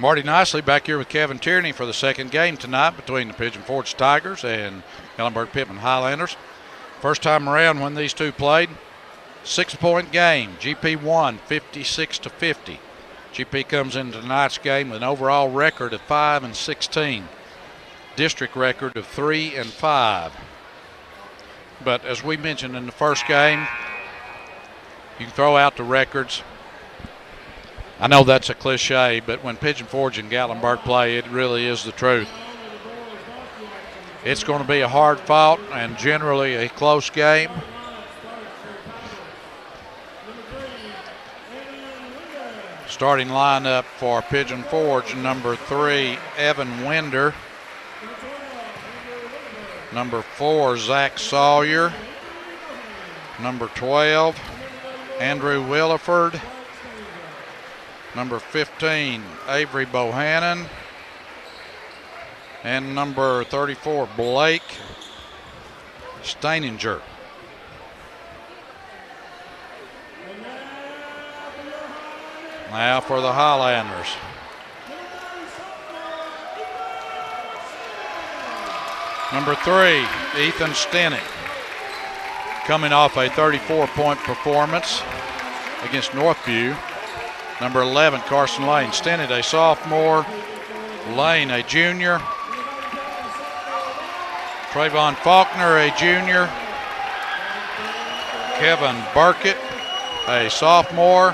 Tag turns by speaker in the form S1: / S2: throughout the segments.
S1: Marty Nicely back here with Kevin Tierney for the second game tonight between the Pigeon Forge Tigers and Ellenburg Pittman Highlanders. First time around when these two played, 6-point game. GP won 56-50. GP comes into tonight's game with an overall record of 5-16, district record of 3-5. But as we mentioned in the first game, you can throw out the records. I know that's a cliche, but when Pigeon Forge and Gatlinburg play, it really is the truth. It's going to be a hard fought and generally a close game. Starting lineup for Pigeon Forge, number 3, Evan Winder. Number 4, Zach Sawyer. Number 12, Andrew Williford. Number 15, Avery Bohannon. And number 34, Blake Steininger. Now for the Highlanders. Number 3, Ethan Stenick, coming off a 34-point performance against Northview. Number 11, Carson Lane. Stenick, a sophomore. Lane, a junior. Trayvon Faulkner, a junior. Kevin Burkett, a sophomore.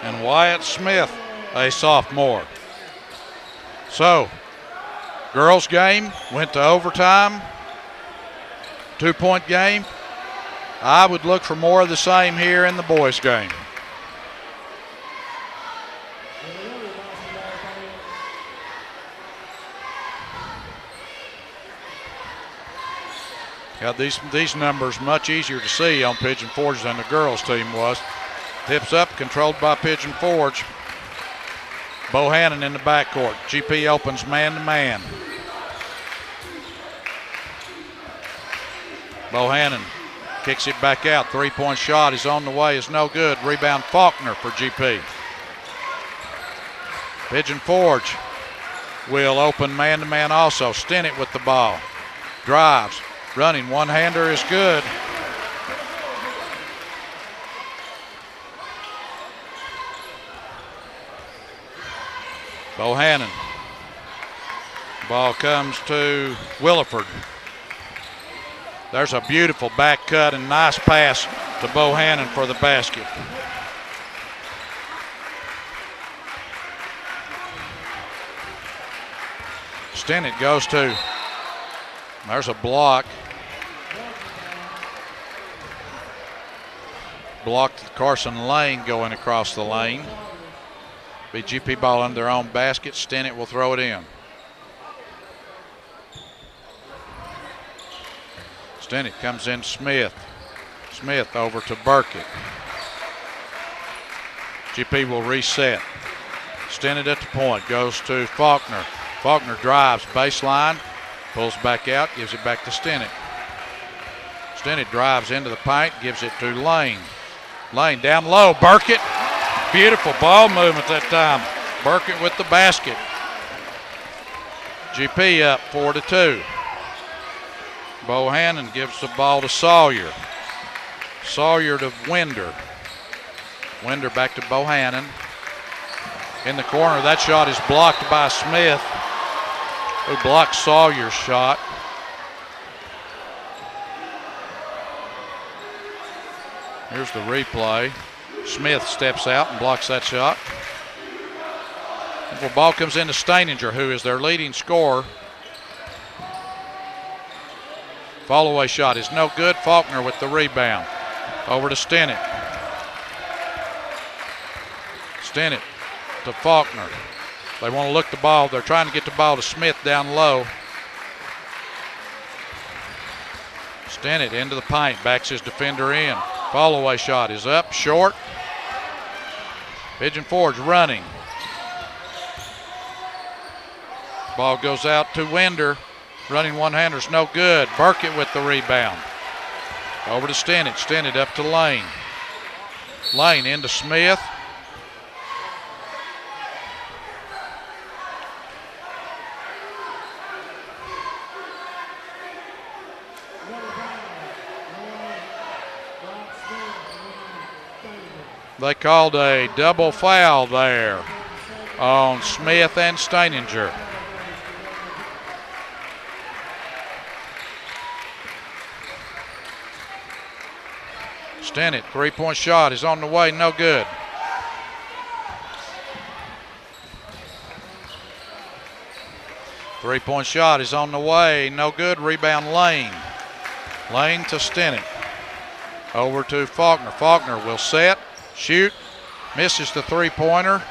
S1: And Wyatt Smith, a sophomore. So, girls' game went to overtime. 2-point game. I would look for more of the same here in the boys' game. Yeah, these numbers much easier to see on Pigeon Forge than the girls' team was. Tips up, controlled by Pigeon Forge. Bohannon in the backcourt. GP opens man-to-man. Bohannon kicks it back out. 3-point shot is on the way. Is no good. Rebound Faulkner for GP. Pigeon Forge will open man-to-man also. Stenick with the ball. Drives. Running. One-hander is good. Bohannon. Ball comes to Williford. There's a beautiful back cut and nice pass to Bohannon for the basket. Stenick goes to. There's a block. Blocked Carson Lane going across the lane. BGP ball under their own basket. Stenick will throw it in. Stenick comes in Smith. Smith over to Burkett. GP will reset. Stenick at the point. Goes to Faulkner. Faulkner drives baseline. Pulls back out. Gives it back to Stenick. Stenick drives into the paint. Gives it to Lane. Lane down low. Burkett. Beautiful ball movement that time. Burkett with the basket. GP up 4-2. Bohannon gives the ball to Sawyer. Sawyer to Winder. Winder back to Bohannon. In the corner, that shot is blocked by Smith, who blocked Sawyer's shot. Here's the replay. Smith steps out and blocks that shot. The ball comes into Steininger, who is their leading scorer. Follow-away shot is no good. Faulkner with the rebound. Over to Stenick. Stenick to Faulkner. They want to look the ball. They're trying to get the ball to Smith down low. Stenick into the paint. Backs his defender in. Follow-away shot is up, short. Pigeon Forge running. Ball goes out to Winder. Running one-hander's no good. Burkett with the rebound. Over to Stenick. Stenick up to Lane. Lane into Smith. They called a double foul there on Smith and Steininger. Stennett, three-point shot is on the way, no good. Three-point shot is on the way, no good. Rebound Lane. Lane to Stennett. Over to Faulkner. Faulkner will set, shoot, misses the three-pointer.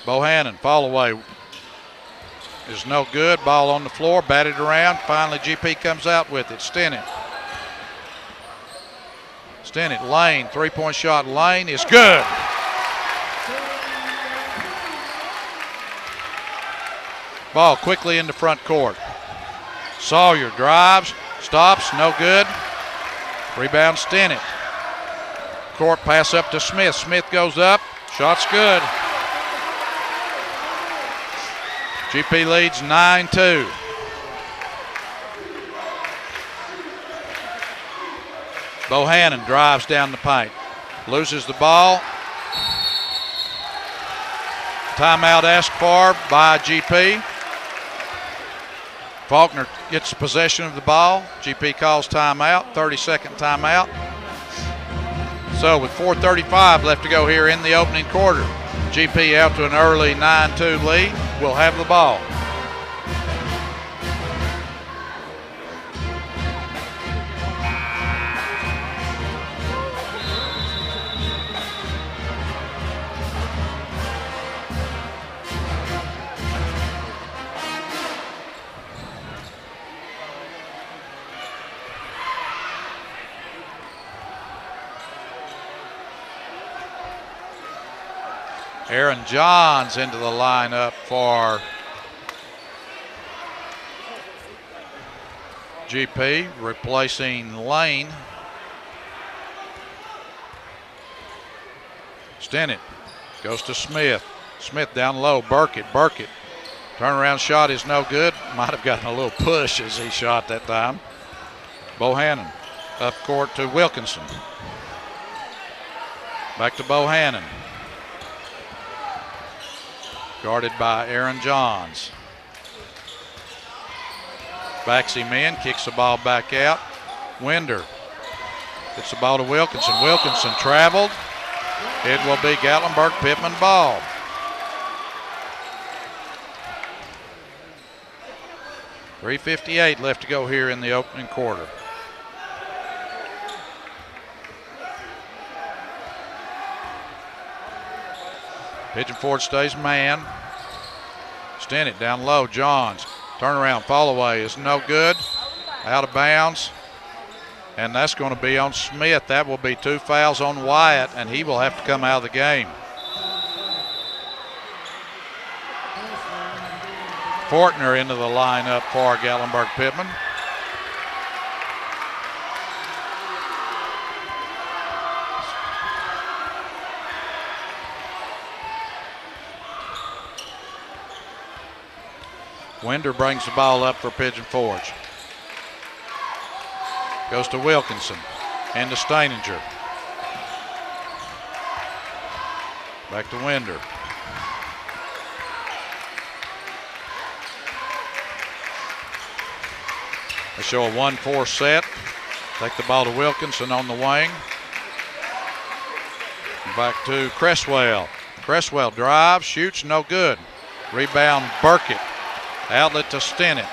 S1: Bohannon, fall away is no good. Ball on the floor, batted around. Finally, GP comes out with it. Stennett. Stennett, Lane, three-point shot. Lane is good. Ball quickly into front court. Sawyer drives, stops, no good. Rebound Stennett. Court pass up to Smith. Smith goes up, shot's good. GP leads 9-2. Bohannon drives down the paint. Loses the ball. Timeout asked for by GP. Faulkner gets possession of the ball. GP calls timeout, 30-second timeout. So with 4:35 left to go here in the opening quarter, GP out to an early 9-2 lead. Will have the ball. Aaron Johns into the lineup for GP, replacing Lane. Stennett goes to Smith. Smith down low. Burkett. Turnaround shot is no good. Might have gotten a little push as he shot that time. Bohannon up court to Wilkinson. Back to Bohannon. Guarded by Aaron Johns. Backs him in, kicks the ball back out. Winder gets the ball to Wilkinson. Wilkinson traveled. It will be Gatlinburg-Pittman ball. .358 left to go here in the opening quarter. Pigeon Forge stays man. Stennett down low. Johns. Turnaround, fall away is no good. Out of bounds. And that's going to be on Smith. That will be 2 fouls on Wyatt, and he will have to come out of the game. Fortner into the lineup for Gatlinburg-Pittman. Winder brings the ball up for Pigeon Forge. Goes to Wilkinson. And to Steininger. Back to Winder. They show a 1-4 set. Take the ball to Wilkinson on the wing. Back to Cresswell. Cresswell drives, shoots, no good. Rebound Burkett. Outlet to Stennett.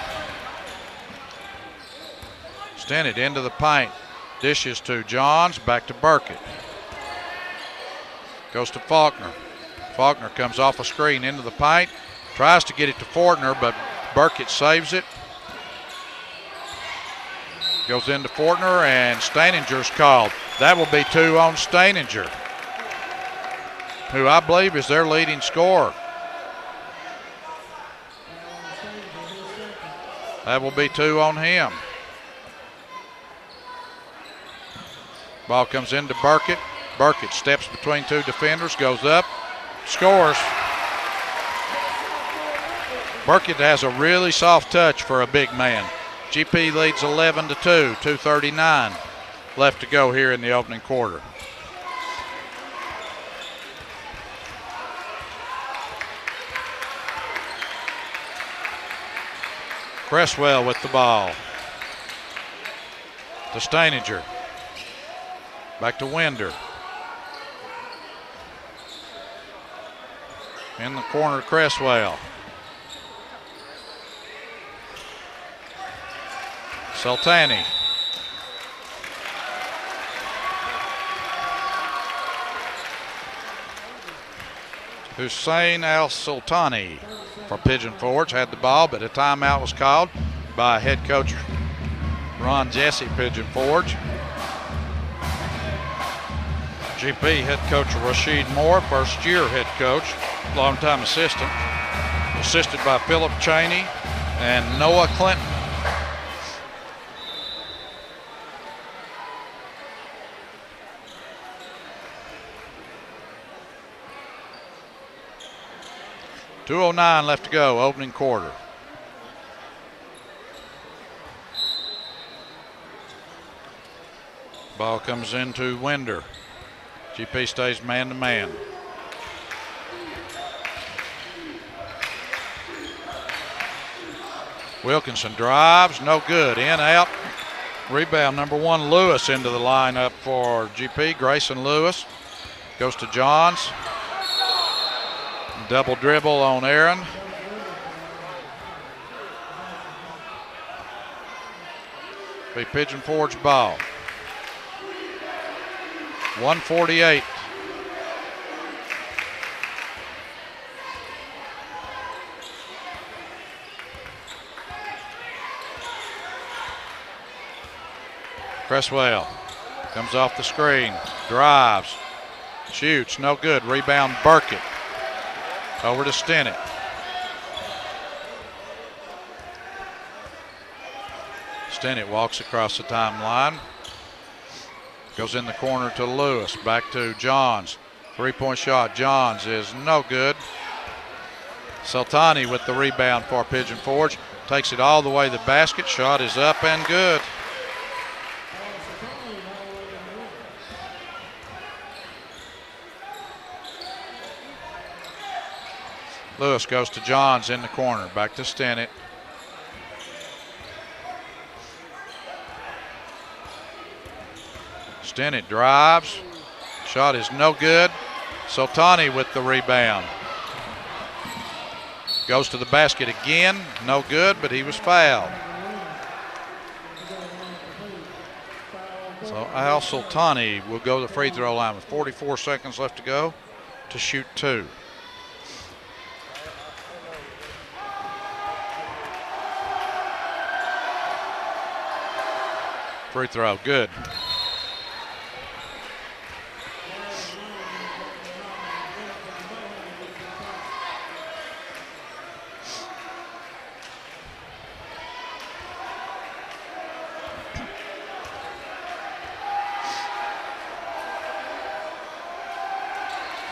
S1: Stennett into the paint. Dishes to Johns, back to Burkett. Goes to Faulkner. Faulkner comes off a screen into the paint. Tries to get it to Fortner, but Burkett saves it. Goes into Fortner, and Steininger's called. That will be 2 on Steininger, who I believe is their leading scorer. That will be 2 on him. Ball comes into Burkett. Burkett steps between 2 defenders, goes up, scores. Burkett has a really soft touch for a big man. GP leads 11-2, 2:39 left to go here in the opening quarter. Cresswell with the ball. To Steininger. Back to Winder. In the corner, Cresswell. Sultani. Hussein Al-Sultani for Pigeon Forge had the ball, but a timeout was called by head coach Ron Jesse, Pigeon Forge. GP head coach Rashid Moore, first year head coach, longtime assistant, assisted by Philip Cheney and Noah Clinton. .209 left to go, opening quarter. Ball comes into Winder. GP stays man to man. Wilkinson drives, no good, in, out. Rebound number 1, Lewis into the lineup for GP. Grayson Lewis goes to Johns. Double dribble on Aaron. Be Pigeon Forge ball. 1:48. Cresswell comes off the screen, drives, shoots, no good. Rebound Burkett. Over to Stennett. Stennett walks across the timeline. Goes in the corner to Lewis. Back to Johns. Three-point shot. Johns is no good. Sultani with the rebound for Pigeon Forge. Takes it all the way to the basket. Shot is up and good. Lewis goes to Johns in the corner. Back to Stennett. Stennett drives. Shot is no good. Sultani with the rebound. Goes to the basket again. No good, but he was fouled. So Al Sultani will go to the free throw line with 44 seconds left to go to shoot 2. Free throw, good.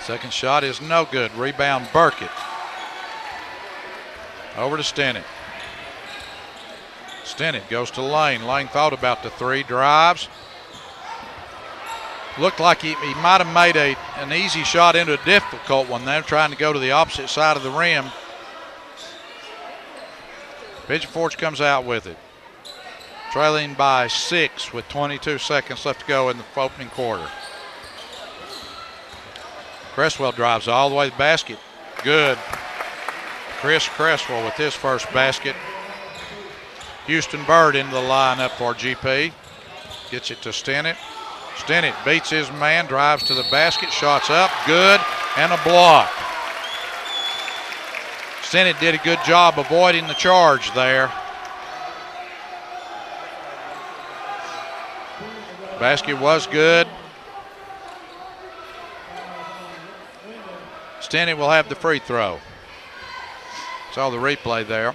S1: Second shot is no good. Rebound Burkett. Over to Stennett. Stennett goes to Lane. Lane thought about the three, drives. Looked like he might have made an easy shot into a difficult one there, trying to go to the opposite side of the rim. Pigeon Forge comes out with it. Trailing by 6 with 22 seconds left to go in the opening quarter. Cresswell drives all the way to the basket. Good. Chris Cresswell with his first basket. Houston Bird into the lineup for GP. Gets it to Stennett. Stennett beats his man, drives to the basket, shots up, good, and a block. Stennett did a good job avoiding the charge there. Basket was good. Stennett will have the free throw. Saw the replay there.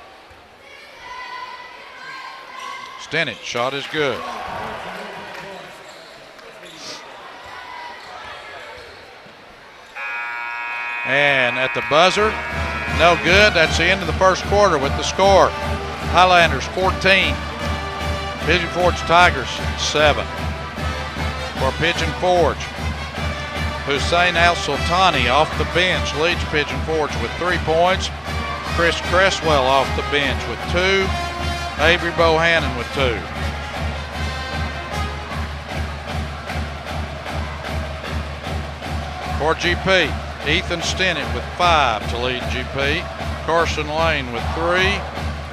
S1: Stennett, shot is good. And at the buzzer, no good. That's the end of the first quarter with the score. Highlanders 14, Pigeon Forge Tigers 7. For Pigeon Forge, Hussein Al-Sultani off the bench leads Pigeon Forge with 3 points. Chris Cresswell off the bench with 2. Avery Bohannon with 2. For GP, Ethan Stennett with 5 to lead GP. Carson Lane with 3.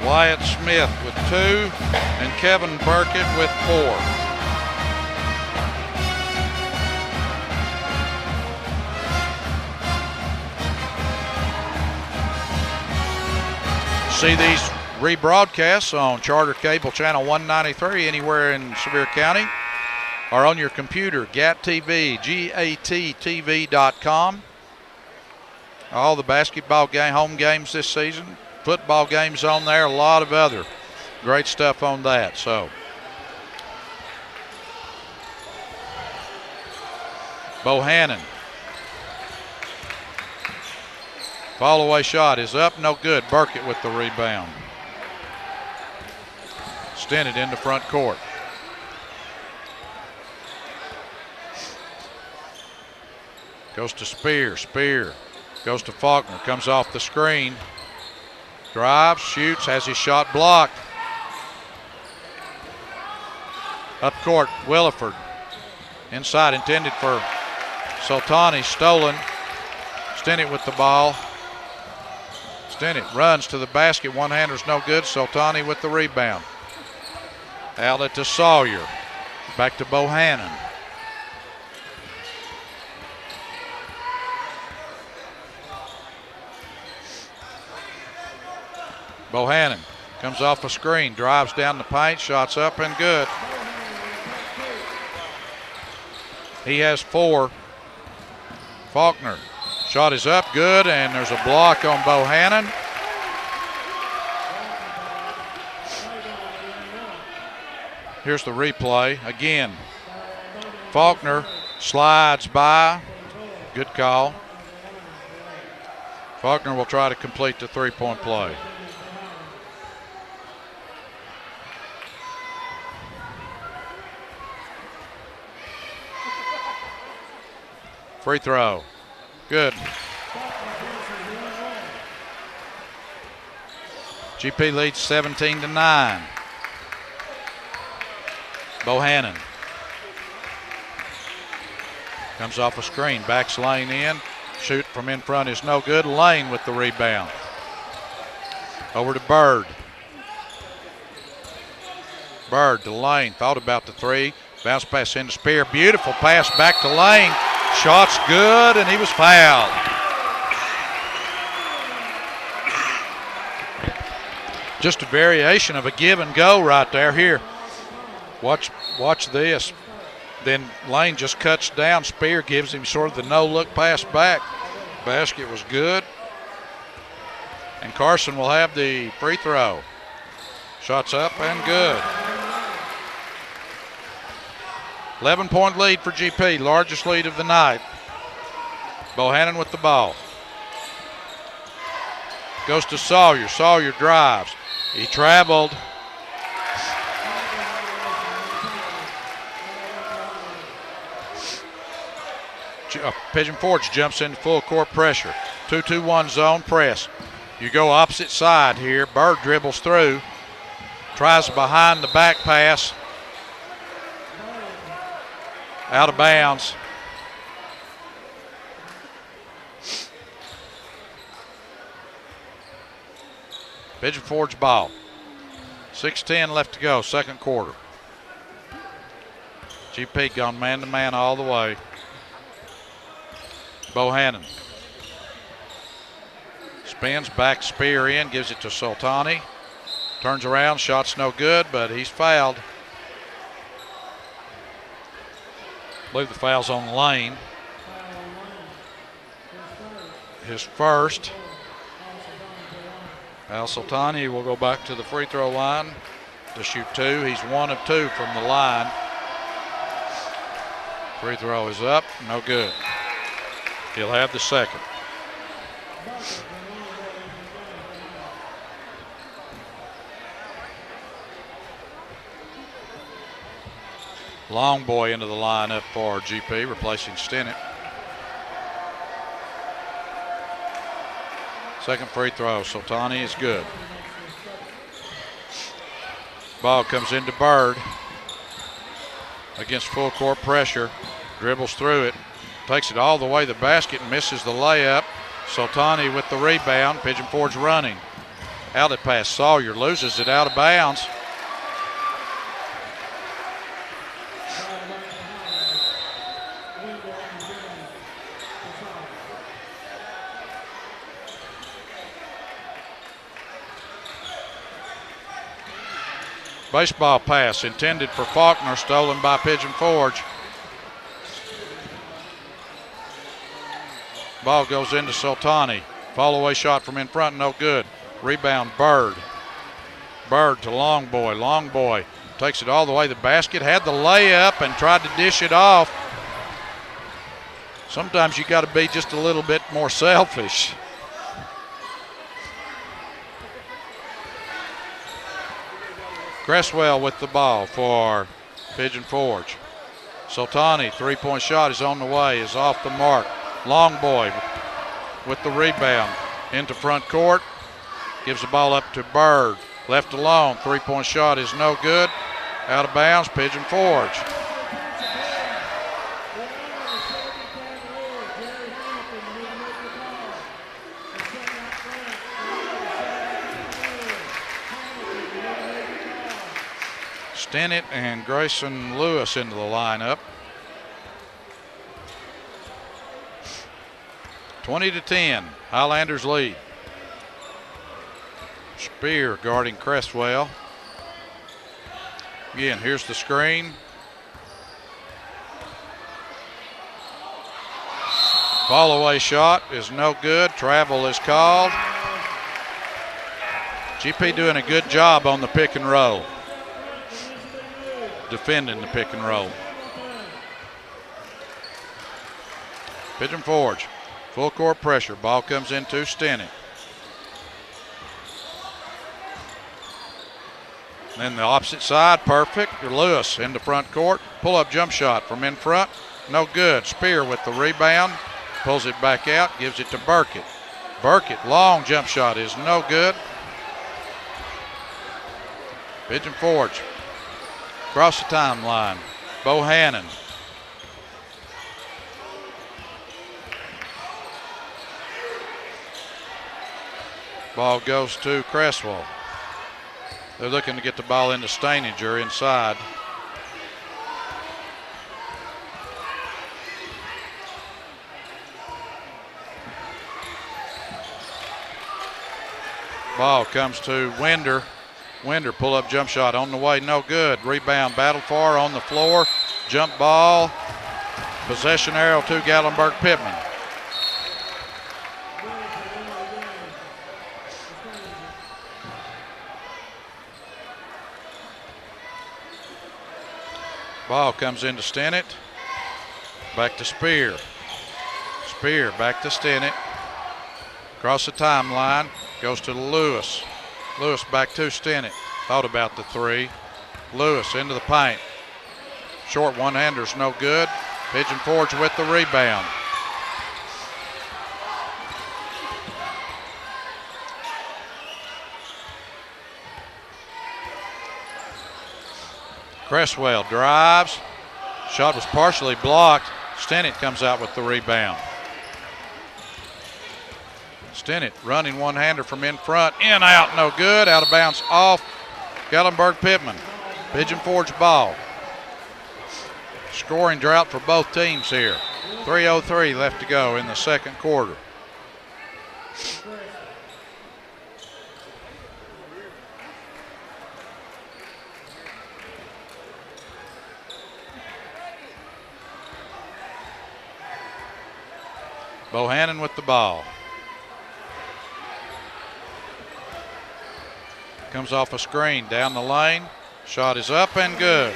S1: Wyatt Smith with 2. And Kevin Burkett with 4. See these rebroadcasts on Charter Cable Channel 193 anywhere in Sevier County, or on your computer, GATTV, GATTV.com. All the basketball home games this season, football games on there, a lot of other great stuff on that. So Bohannon. Fall away shot is up, no good. Burkett with the rebound. Stennett into front court. Goes to Spear. Spear goes to Faulkner. Comes off the screen. Drives, shoots, has his shot blocked. Up court, Williford. Inside, intended for Sultani. Stolen. Stennett with the ball. Stennett runs to the basket. One-hander's no good. Sultani with the rebound. Outlet to Sawyer. Back to Bohannon. Bohannon comes off a screen, drives down the paint, shots up and good. He has 4. Faulkner, shot is up, good, and there's a block on Bohannon. Here's the replay again. Faulkner slides by, good call. Faulkner will try to complete the 3-point play. Free throw. Good. GP leads 17-9. Bohannon comes off a screen, backs Lane in. Shoot from in front is no good. Lane with the rebound. Over to Bird. Bird to Lane. Thought about the 3. Bounce pass into Spear. Beautiful pass back to Lane. Shot's good, and he was fouled. Just a variation of a give and go right there. Here, watch this. Then Lane just cuts down. Spear gives him sort of the no-look pass back. Basket was good. And Carson will have the free throw. Shots up and good. 11-point lead for GP, largest lead of the night. Bohannon with the ball. Goes to Sawyer. Sawyer drives. He traveled. Pigeon Forge jumps into full court pressure. 2-2-1 zone press. You go opposite side here. Bird dribbles through. Tries behind the back pass. Out of bounds. Pigeon Forge ball. 6:10 left to go, second quarter. GP gone man-to-man all the way. Bohannon. Spins, back Spear in, gives it to Sultani. Turns around, shot's no good, but he's fouled. I believe the foul's on Lane. His first. Al-Sultani will go back to the free throw line to shoot 2. He's 1 of 2 from the line. Free throw is up, no good. He'll have the second. Long boy into the lineup for GP, replacing Stinnett. Second free throw, Soltani is good. Ball comes into Bird against full court pressure. Dribbles through it, takes it all the way to the basket and misses the layup. Soltani with the rebound. Pigeon Forge running. Outlet pass, Sawyer loses it out of bounds. Baseball pass intended for Faulkner, stolen by Pigeon Forge. Ball goes into Soltani. Fall away shot from in front, no good. Rebound, Bird. Bird to Long Boy. Long Boy takes it all the way to the basket, had the layup and tried to dish it off. Sometimes you got to be just a little bit more selfish. Cresswell with the ball for Pigeon Forge. Soltani, three-point shot is on the way, is off the mark. Long Boy with the rebound into front court. Gives the ball up to Bird. Left alone, three-point shot is no good. Out of bounds, Pigeon Forge. Stinnett and Grayson Lewis into the lineup. 20-10, Highlanders lead. Spear guarding Cresswell. Again, here's the screen. Fall away shot is no good. Travel is called. GP doing a good job on the pick and roll. Defending the pick and roll. Pigeon Forge, full court pressure. Ball comes into Stinnett. Then the opposite side, perfect. Lewis into front court. Pull-up jump shot from in front. No good. Spear with the rebound. Pulls it back out, gives it to Burkett. Burkett, long jump shot is no good. Pigeon Forge. Across the timeline, Bohannon. Ball goes to Cresswell. They're looking to get the ball into Steininger inside. Ball comes to Winder. Winder, pull-up jump shot on the way, no good. Rebound, battle for on the floor. Jump ball. Possession arrow to Gatlinburg Pittman. Ball comes into Stinnett. Back to Spear. Spear back to Stinnett. Across the timeline, goes to Lewis. Lewis back to Stinnett. Thought about the three. Lewis into the paint. Short one-hander's no good. Pigeon Forge with the rebound. Cresswell drives. Shot was partially blocked. Stinnett comes out with the rebound. Stinnett running one-hander from in front. In, out, no good. Out of bounds off Gatlinburg Pittman. Pigeon Forge ball. Scoring drought for both teams here. 3:03 left to go in the second quarter. Bohannon with the ball. Comes off a screen down the lane. Shot is up and good.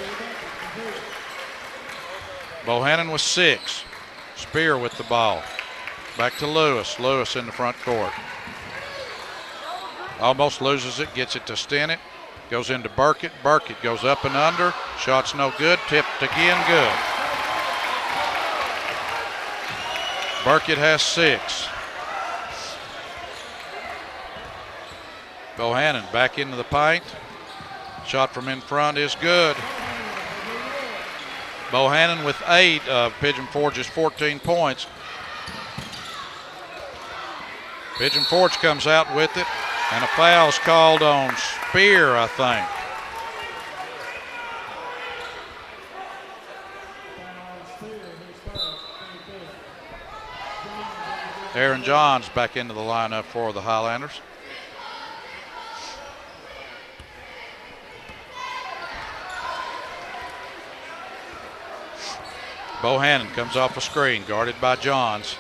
S1: Bohannon with 6. Spear with the ball. Back to Lewis. Lewis in the front court. Almost loses it, gets it to Stinnett. Goes into Burkett. Burkett goes up and under. Shot's no good. Tipped again, good. Burkett has 6. Bohannon back into the paint. Shot from in front is good. Bohannon with 8 of Pigeon Forge's 14 points. Pigeon Forge comes out with it, and a foul's called on Spear, I think. Aaron Johns back into the lineup for the Highlanders. Bohannon comes off a screen, guarded by Johns.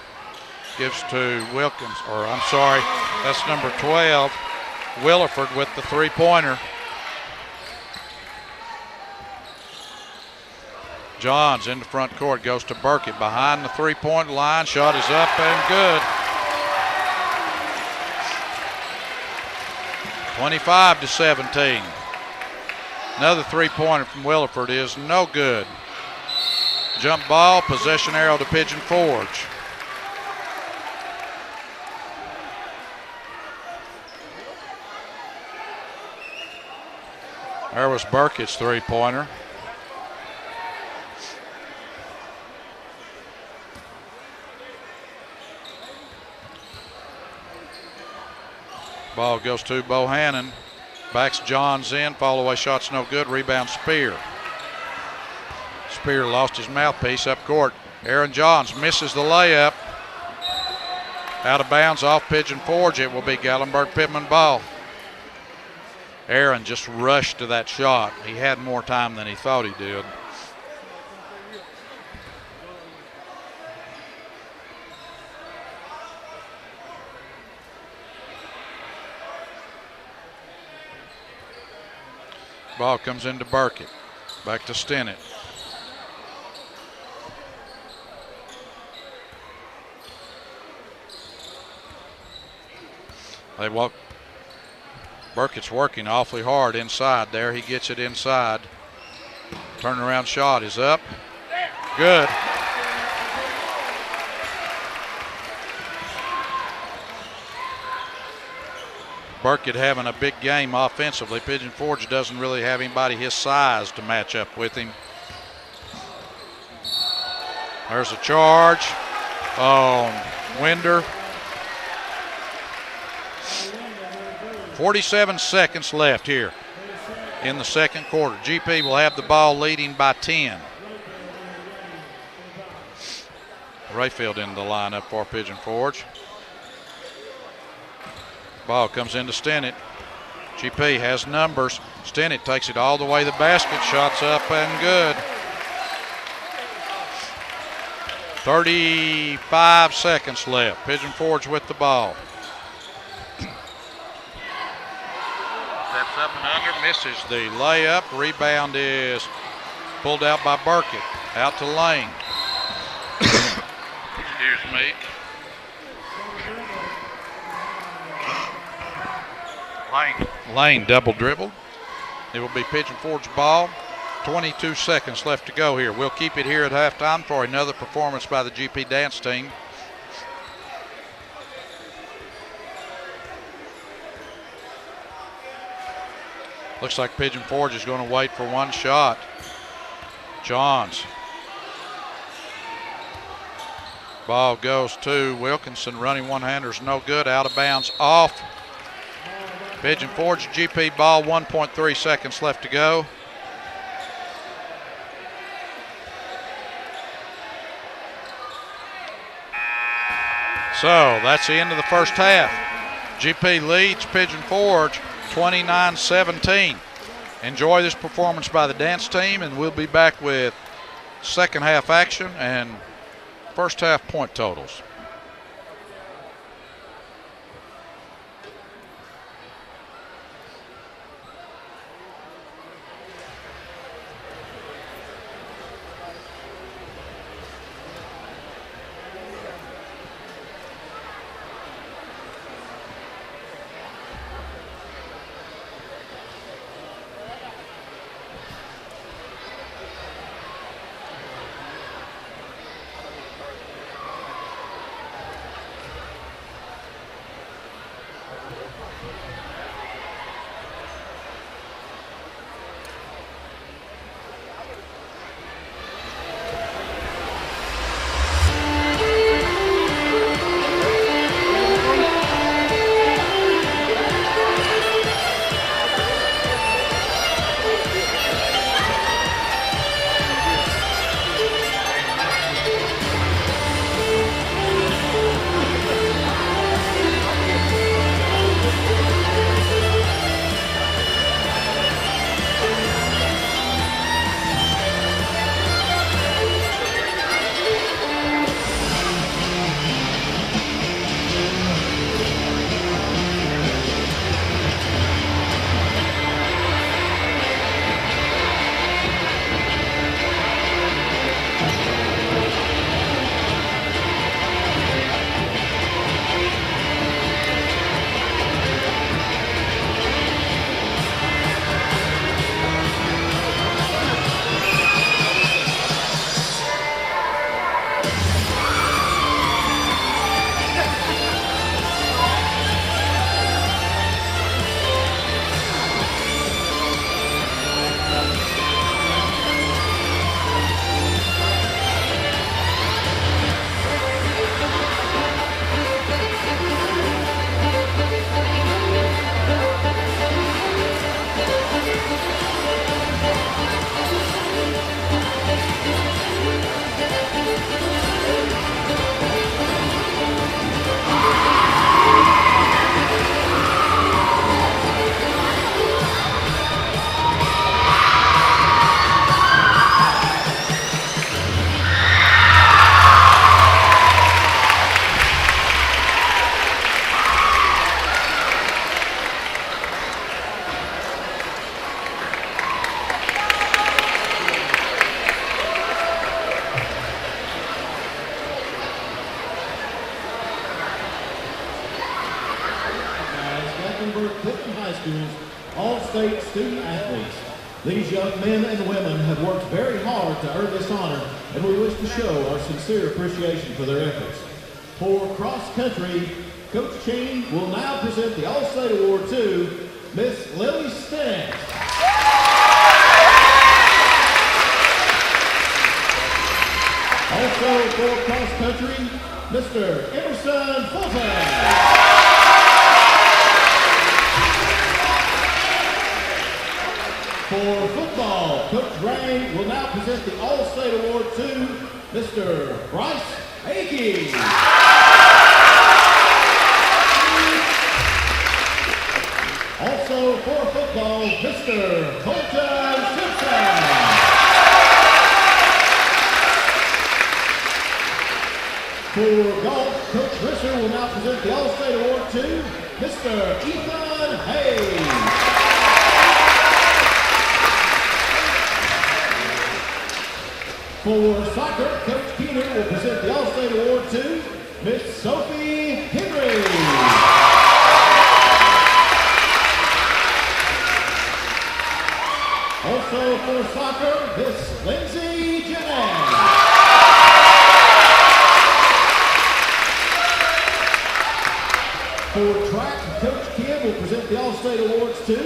S1: Gives to Wilkins, or I'm sorry, that's number 12, Williford with the three-pointer. Johns in the front court, goes to Burkett behind the three-point line. Shot is up and good. 25-17. Another three-pointer from Williford is no good. Jump ball, possession arrow to Pigeon Forge. There was Burkett's three-pointer. Ball goes to Bohannon. Backs Johns in. Fall away shot's no good. Rebound Spear. Spear lost his mouthpiece up court. Aaron Johns misses the layup. Out of bounds off Pigeon Forge. It will be Gallenberg Pittman ball. Aaron just rushed to that shot. He had more time than he thought he did. Ball comes into Burkett. Back to Stennett. They walk. Burkett's working awfully hard inside there. He gets it inside. Turnaround shot is up. Good. Burkett having a big game offensively. Pigeon Forge doesn't really have anybody his size to match up with him. There's a charge on Winder. 47 seconds left here in the second quarter. GP will have the ball leading by 10. Rayfield in the lineup for Pigeon Forge. Ball comes into Stennett. GP has numbers. Stennett takes it all the way to the basket. Shots up and good. 35 seconds left. Pigeon Forge with the ball. Steps up and under, misses the layup. Rebound is pulled out by Burkett. Out to Lane. Excuse me. Lane double dribbled. It will be Pigeon Forge ball. 22 seconds left to go here. We'll keep it here at halftime for another performance by the GP dance team. Looks like Pigeon Forge is going to wait for one shot. Johns. Ball goes to Wilkinson. Running one-hander's no good. Out of bounds off. Pigeon Forge GP ball. 1.3 seconds left to go. So that's the end of the first half. GP leads Pigeon Forge 29-17. Enjoy this performance by the dance team, and we'll be back with second half action and first half point totals.
S2: All-State student athletes. These young men and women have worked very hard to earn this honor, and we wish to show our sincere appreciation for their efforts. For cross country, Coach Cheney will now present the All-State Award to Miss Lily Stentz. Also for cross country, Mr. Emerson Fulton. For football, Coach Ray will now present the All-State Award to Mr. Bryce Akey. Also for football, Mr. Colton Simpson. For golf, Coach Risser will now present the All-State Award to Mr. Ethan Hayes. For soccer, Coach Keener will present the All-State Award to Miss Sophie Henry. Also for soccer, Miss Lindsay Jeanette. For track, Coach Kim will present the All-State Awards to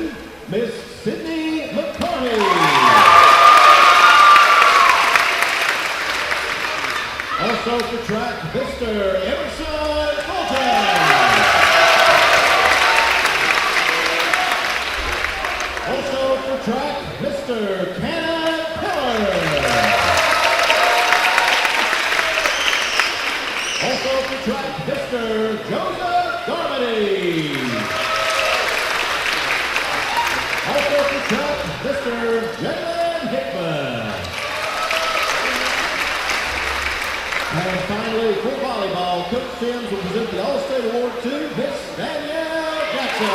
S2: Miss Sydney McCarty. Also for track, Mr. Emerson Fulton. Also for track, Mr. Cannon Pillar. Also for track, Mr. Joseph Garmany. Also for track, Mr. Jalen Hickman. And finally, for volleyball, Coach Sims will present the All-State Award to Miss Danielle Jackson.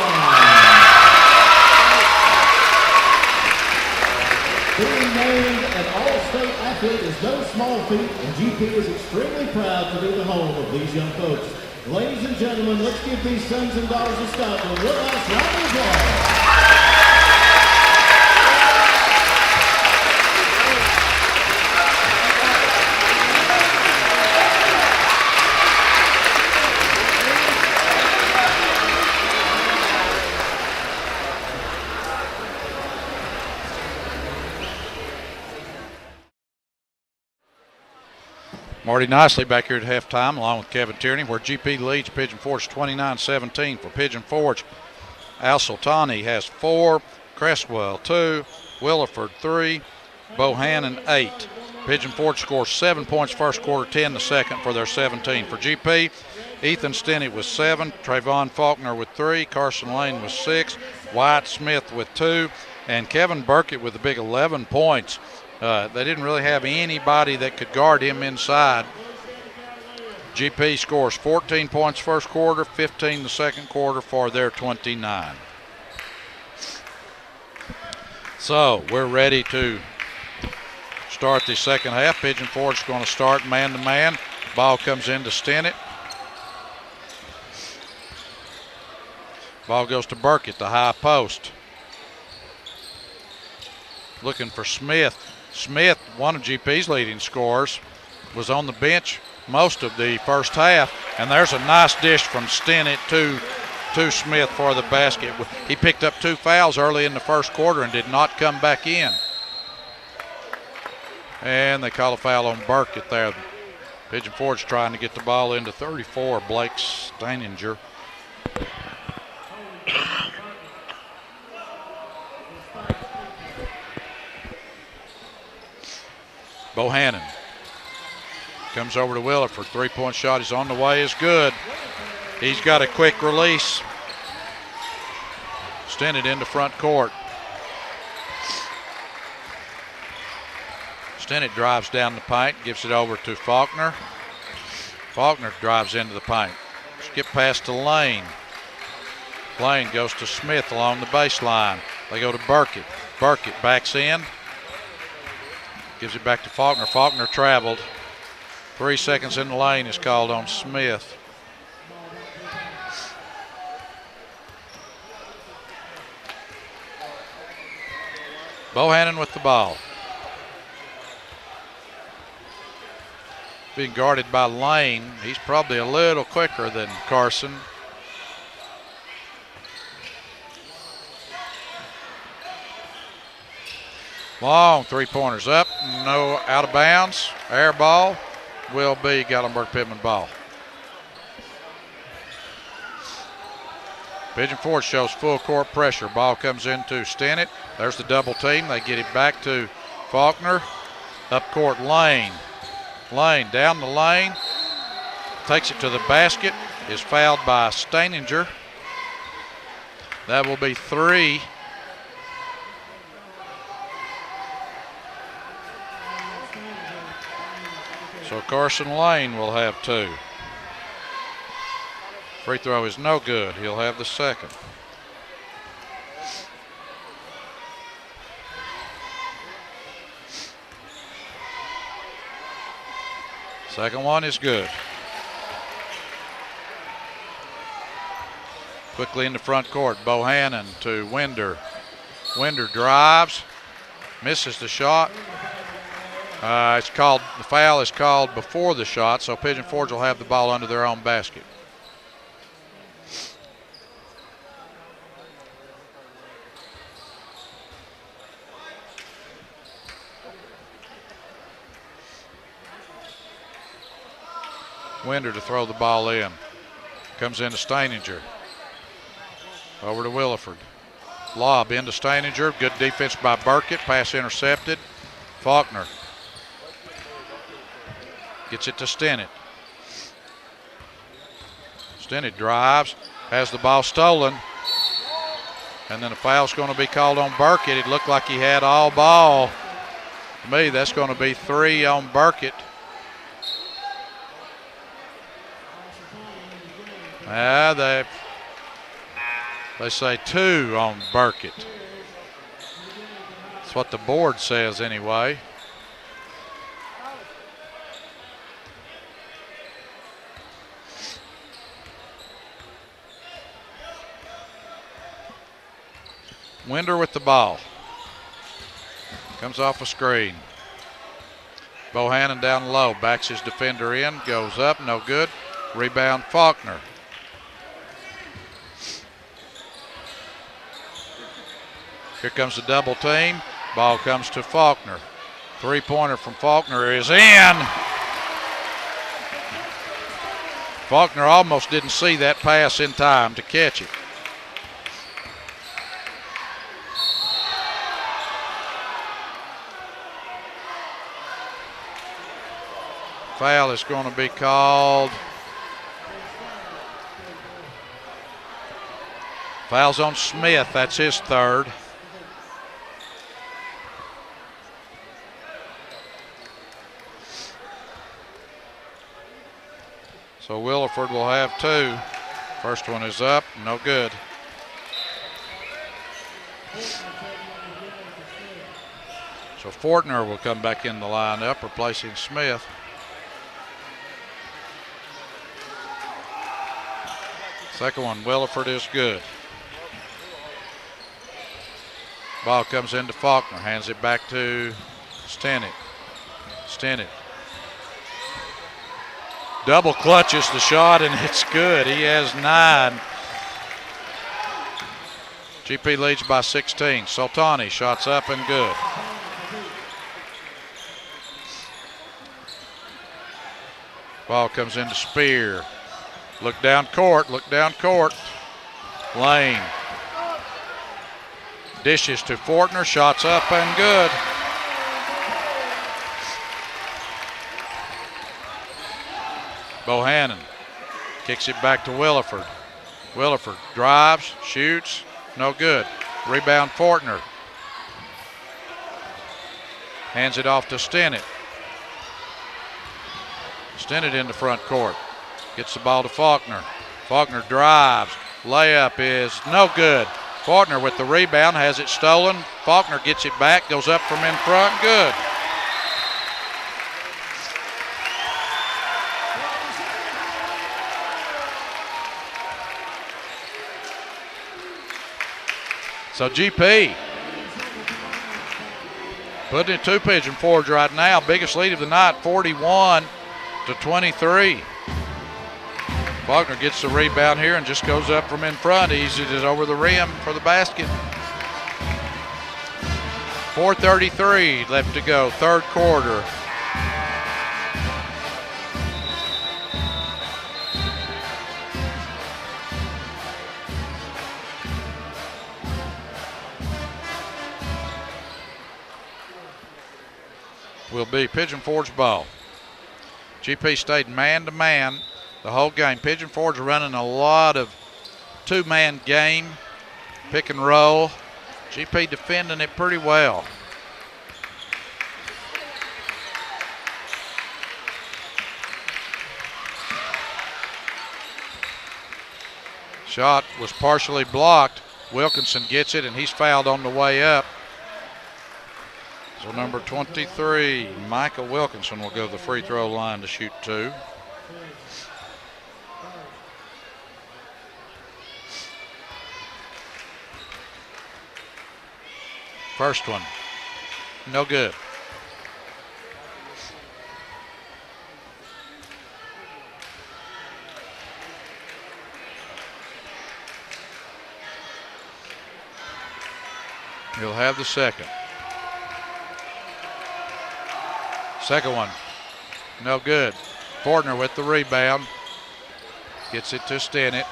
S2: Being named an All-State athlete is no small feat, and GP is extremely proud to be the home of these young folks. Ladies and gentlemen, let's give these sons and daughters of Scotland one last round of applause.
S1: Marty Nicely back here at halftime along with Kevin Tierney, where GP leads Pigeon Forge 29-17. For Pigeon Forge, Al Sultani has 4, Cresswell 2, Williford 3, Bohannon 8. Pigeon Forge scores 7 points first quarter, 10 the second for their 17. For GP, Ethan Stinnett with 7, Trayvon Faulkner with 3, Carson Lane with 6, Wyatt Smith with 2, and Kevin Burkett with a big 11 points. They didn't really have anybody that could guard him inside. GP scores 14 points first quarter, 15 the second quarter for their 29. So we're ready to start the second half. Pigeon Forge is going to start man-to-man. Ball comes into Stinnett. Ball goes to Burkett, the high post. Looking for Smith. Smith, one of GP's leading scorers, was on the bench most of the first half, and there's a nice dish from Stinnett to Smith for the basket. He picked up 2 fouls early in the first quarter and did not come back in. And they call a foul on Burkett there. Pigeon Forge trying to get the ball into 34, Blake Steininger. Bohannon comes over to Williford. 3-point shot is on the way, is good. He's got a quick release. Stinnett into front court. Stinnett drives down the paint, gives it over to Faulkner. Faulkner drives into the paint. Skip pass to Lane. Lane goes to Smith along the baseline. They go to Burkett. Burkett backs in. Gives it back to Faulkner. Faulkner traveled. 3 seconds in the lane is called on Smith. Bohannon with the ball. Being guarded by Lane. He's probably a little quicker than Carson. Long three-pointers up, no out of bounds. Air ball will be Gatlinburg-Pittman ball. Pigeon Forge shows full court pressure. Ball comes into Stennett. There's the double team. They get it back to Faulkner. Up court, Lane. Lane down the lane. Takes it to the basket. Is fouled by Steininger. That will be 3. So Carson Lane will have 2. Free throw is no good. He'll have the second. Second one is good. Quickly in the front court, Bohannon to Winder. Winder drives, misses the shot. The foul is called before the shot, so Pigeon Forge will have the ball under their own basket. Winder to throw the ball in. Comes into Steininger. Over to Williford. Lob into Steininger. Good defense by Burkett. Pass intercepted. Faulkner gets it to Stennett. Stennett drives. Has the ball stolen. And then a foul's going to be called on Burkett. It looked like he had all ball. To me, that's going to be 3 on Burkett. They say 2 on Burkett. That's what the board says anyway. Winder with the ball. Comes off a screen. Bohannon down low, backs his defender in, goes up, no good. Rebound Faulkner. Here comes the double team. Ball comes to Faulkner. Three-pointer from Faulkner is in. Faulkner almost didn't see that pass in time to catch it. Foul is going to be called. Foul's on Smith. That's his third. So Williford will have 2. First one is up, no good. So Fortner will come back in the lineup, replacing Smith. Second one, Williford is good. Ball comes into Faulkner, hands it back to Stennett. Stennett. Double clutches the shot, and it's good. He has 9. GP leads by 16. Soltani shots up and good. Ball comes into Spear. Look down court, look down court. Lane. Dishes to Fortner, shots up and good. Bohannon kicks it back to Williford. Williford drives, shoots, no good. Rebound Fortner. Hands it off to Stennett. Stennett in the front court. Gets the ball to Faulkner. Faulkner drives. Layup is no good. Faulkner with the rebound, has it stolen. Faulkner gets it back, goes up from in front, good. So GP Putting it to Pigeon Forge right now. Biggest lead of the night, 41-23. Faulkner gets the rebound here and just goes up from in front. Easy it over the rim for the basket. 4:33 left to go, third quarter. Will be Pigeon Forge ball. GP stayed man-to-man the whole game. Pigeon Forge running a lot of two-man game, pick and roll. GP defending it pretty well. Shot was partially blocked. Wilkinson gets it, and he's fouled on the way up. So number 23, Micah Wilkinson, will go to the free throw line to shoot two. First one, no good. He'll have the second. Second one, no good. Fortner with the rebound. Gets it to Stennett.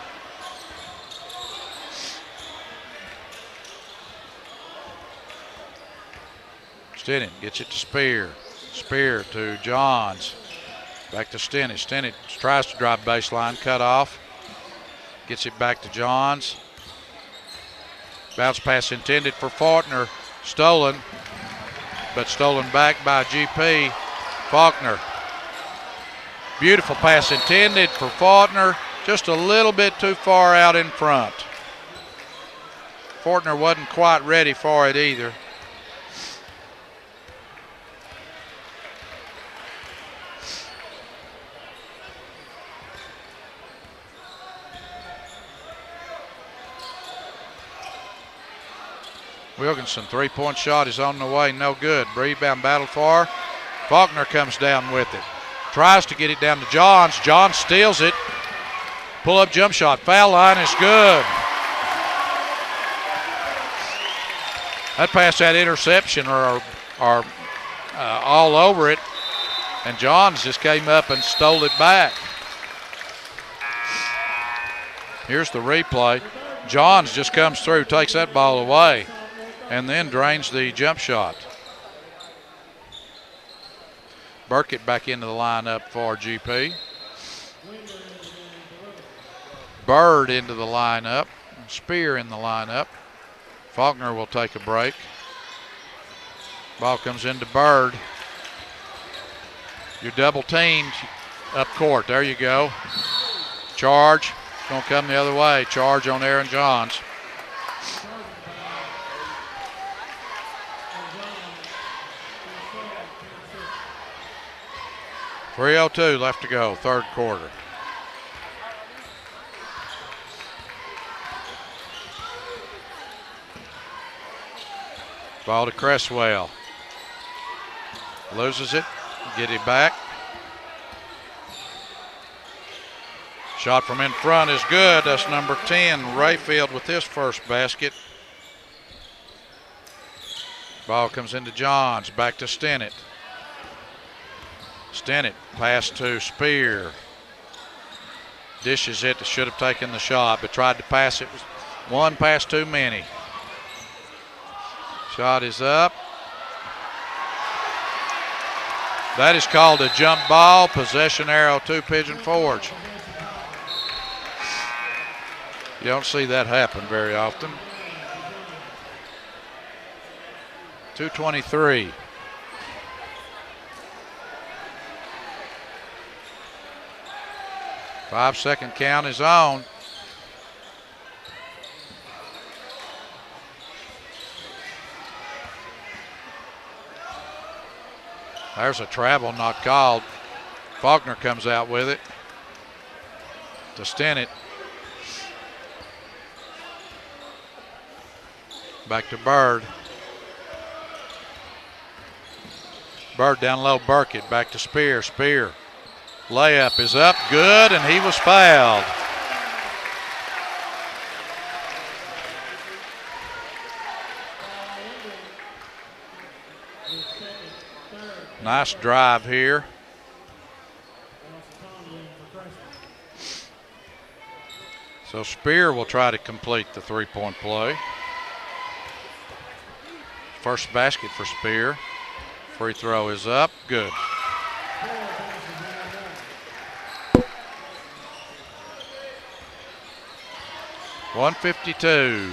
S1: Stennett gets it to Spear. Spear to Johns. Back to Stennett. Stennett tries to drive baseline, cut off. Gets it back to Johns. Bounce pass intended for Faulkner. Stolen, but stolen back by GP. Faulkner. Beautiful pass intended for Faulkner. Just a little bit too far out in front. Faulkner wasn't quite ready for it either. Wilkinson, three-point shot is on the way, no good. Rebound battle for. Faulkner comes down with it. Tries to get it down to Johns. Johns steals it. Pull-up jump shot. Foul line is good. That pass had interception or all over it. And Johns just came up and stole it back. Here's the replay. Johns just comes through, takes that ball away, and then drains the jump shot. Burkett back into the lineup for GP. Bird into the lineup. Spear in the lineup. Faulkner will take a break. Ball comes into Bird. You're double teamed up court. There you go. Charge. It's going to come the other way. Charge on Aaron Johns. .302 left to go, third quarter. Ball to Cresswell. Loses it, get it back. Shot from in front is good. That's number 10, Rayfield, with his first basket. Ball comes into Johns, back to Stennett. Stennett, pass to Spear. Dishes it, should have taken the shot, but tried to pass it. One pass too many. Shot is up. That is called a jump ball. Possession arrow to Pigeon Forge. You don't see that happen very often. 2:23. Five-second count is on. There's a travel not called. Faulkner comes out with it to Stennett. Back to Bird. Bird down low, Burkett, back to Spear. Spear, layup is up, good, and he was fouled. Nice drive here. So Spear will try to complete the three-point play. First basket for Spear. Free throw is up, good. .152.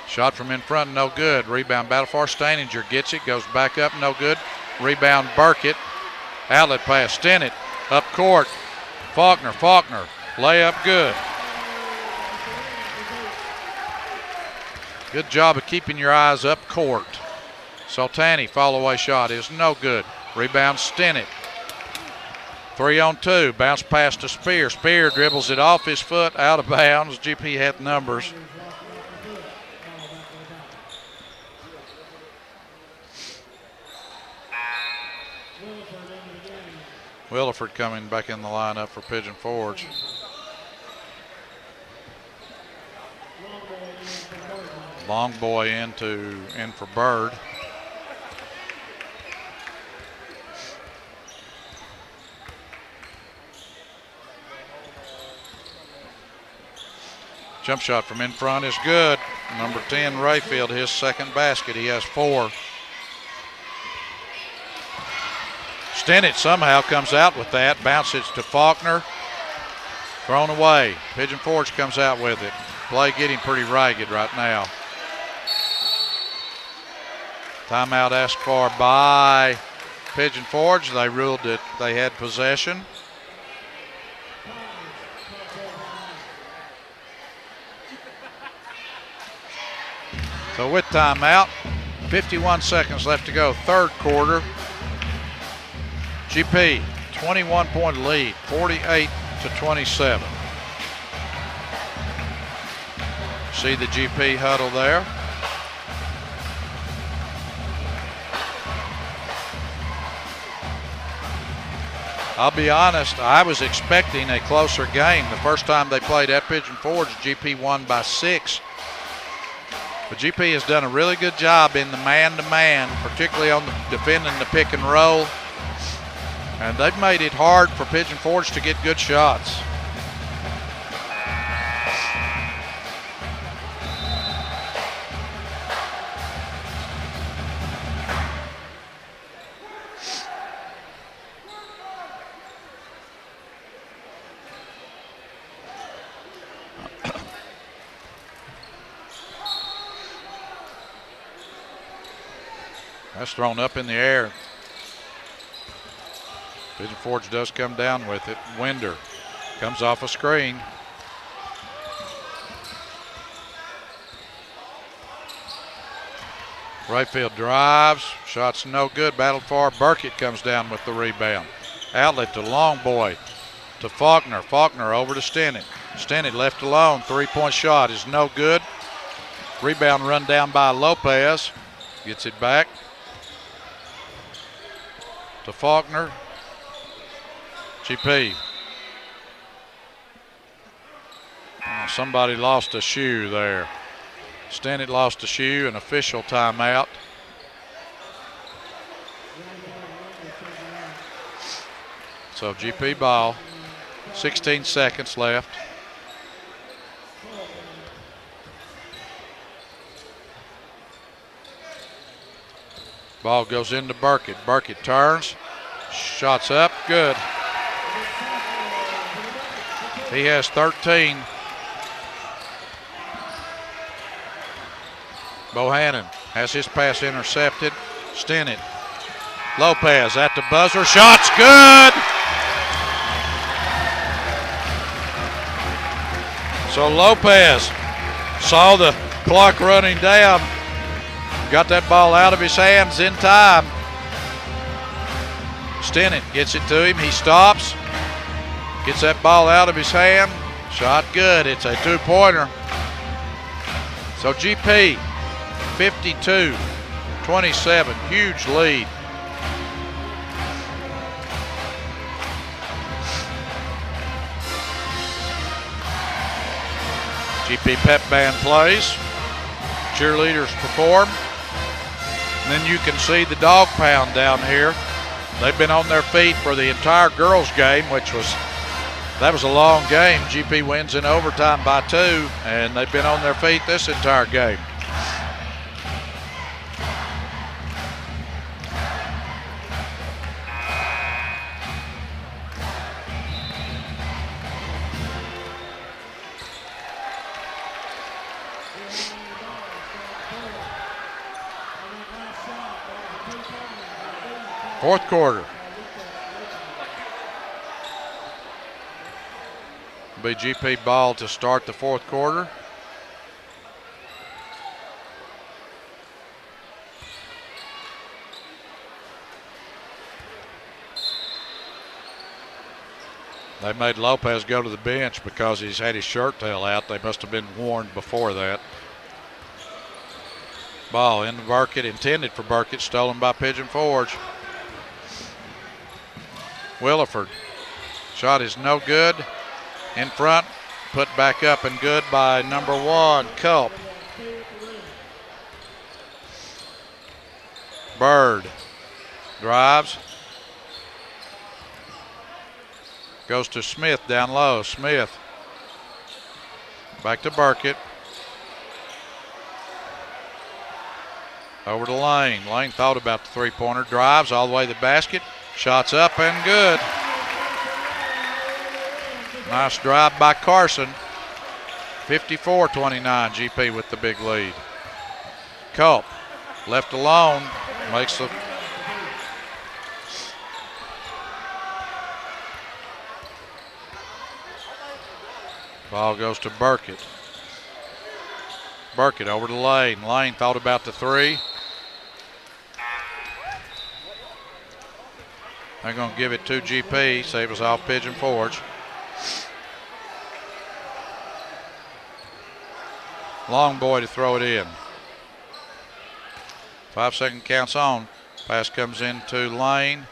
S1: Shot from in front, no good. Rebound, battle for Steininger gets it, goes back up, no good. Rebound, Burkett. Outlet pass, Stennett, up court. Faulkner, layup good. Good job of keeping your eyes up court. Soltani, fall away shot is no good. Rebound, Stennett. 3-on-2, bounce pass to Spear. Spear dribbles it off his foot, out of bounds. GP had the numbers. Williford coming back in the lineup for Pigeon Forge. Long boy in for Bird. Jump shot from in front is good. Number 10, Rayfield, his second basket. He has 4. Stennett somehow comes out with that. Bounces to Faulkner. Thrown away. Pigeon Forge comes out with it. Play getting pretty ragged right now. Timeout asked for by Pigeon Forge. They ruled that they had possession. So with timeout, 51 seconds left to go, third quarter. GP, 21-point lead, 48-27. See the GP huddle there. I'll be honest, I was expecting a closer game. The first time they played at Pigeon Forge, GP won by 6. But GP has done a really good job in the man-to-man, particularly on the defending the pick and roll. And they've made it hard for Pigeon Forge to get good shots. That's thrown up in the air. Pigeon Forge does come down with it. Winder comes off a screen. Rayfield drives. Shot's no good. Battled for. Burkett comes down with the rebound. Outlet to Longboy. To Faulkner. Faulkner over to Stennett. Stennett left alone. Three-point shot is no good. Rebound run down by Lopez. Gets it back to Faulkner. GP. Oh, somebody lost a shoe there. Stennett lost a shoe, an official timeout. So GP ball, 16 seconds left. Ball goes into Burkett. Burkett turns, shots up, good. He has 13. Bohannon has his pass intercepted. Stennett. Lopez at the buzzer. Shot's good. So Lopez saw the clock running down. Got that ball out of his hands in time. Stennett gets it to him. He stops. Gets that ball out of his hand. Shot good. It's a two-pointer. So GP 52-27, huge lead. GP pep band plays, cheerleaders perform, and then you can see the dog pound down here. They've been on their feet for the entire girls game, that was a long game. GP wins in overtime by 2, and they've been on their feet this entire game. Fourth quarter. Be GP ball to start the fourth quarter. They made Lopez go to the bench because he's had his shirt tail out. They must have been warned before that. Ball in the Burkett, intended for Burkett, stolen by Pigeon Forge. Williford. Shot is no good. In front, put back up and good by number 1, Culp. Bird drives. Goes to Smith down low. Smith. Back to Burkett. Over to Lane. Lane thought about the three-pointer. Drives all the way to the basket. Shots up and good. Nice drive by Carson. 54-29, GP with the big lead. Culp, left alone, makes the ball goes to Burkett. Burkett over to Lane. Lane thought about the three. They're going to give it to GP, save us off Pigeon Forge. Long boy to throw it in. 5-second counts on. Pass comes into Lane.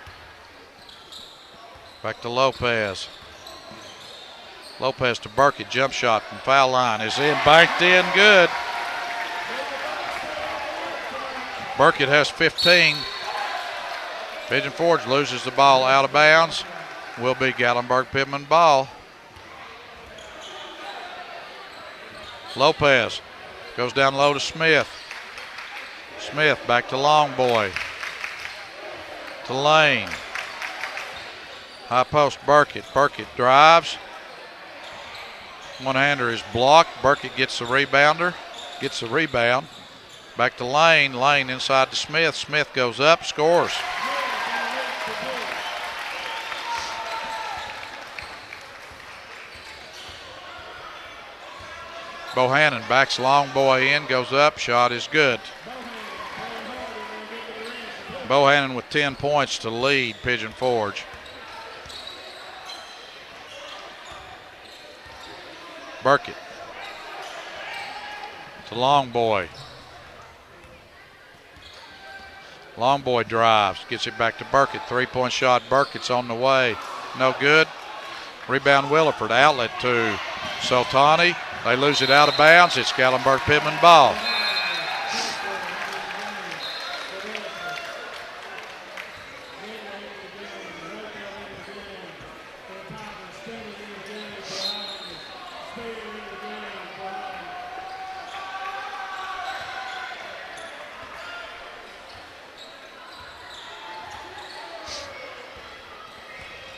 S1: Back to Lopez. Lopez to Burkett. Jump shot from foul line is in. Banked in. Good. Burkett has 15. Pigeon Forge loses the ball out of bounds. Will be Gatlinburg-Pittman ball. Lopez goes down low to Smith. Smith back to Long Boy. To Lane. High post Burkett. Burkett drives. One-hander is blocked. Burkett gets the rebounder. Gets the rebound. Back to Lane. Lane inside to Smith. Smith goes up, scores. Bohannon backs Long Boy in, goes up, shot is good. Bohannon with 10 points to lead Pigeon Forge. Burkett to Long Boy. Long Boy drives, gets it back to Burkett. Three-point shot, Burkett's on the way. No good. Rebound Williford, outlet to Soltani. They lose it out of bounds. It's Gatlinburg-Pittman ball.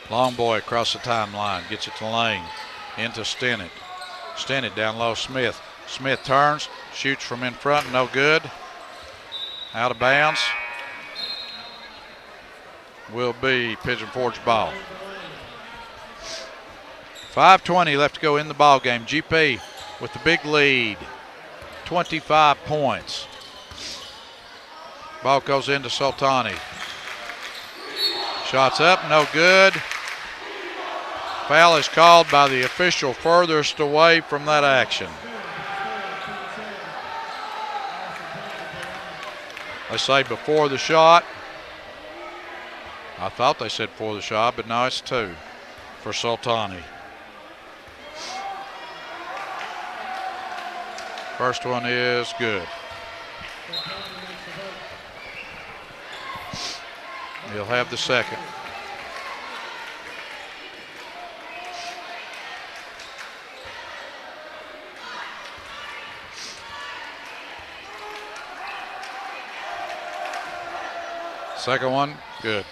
S1: Long Boy across the timeline, gets it to Lane, into Stennett. Stennett down low, Smith. Smith turns, shoots from in front, no good. Out of bounds. Will be Pigeon Forge ball. 5:20 left to go in the ball game. GP with the big lead, 25 points. Ball goes into Soltani. Shots up, no good. Foul is called by the official furthest away from that action. They say before the shot. I thought they said before the shot, but no, it's 2 for Sultani. First one is good. He'll have the second. Second one, good.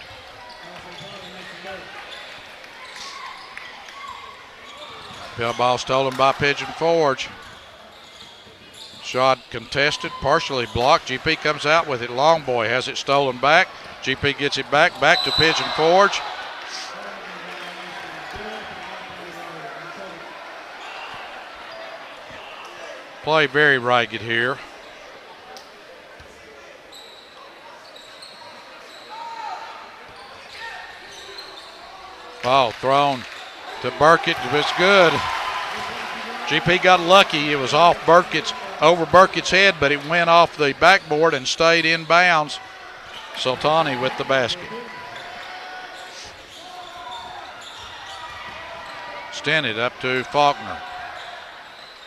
S1: Pill ball stolen by Pigeon Forge. Shot contested, partially blocked. GP comes out with it. Long Boy has it stolen back. GP gets it back to Pigeon Forge. Play very ragged here. Ball thrown to Burkett. It was good. GP got lucky. It was off over Burkett's head, but it went off the backboard and stayed in bounds. Sultani with the basket. Extended up to Faulkner.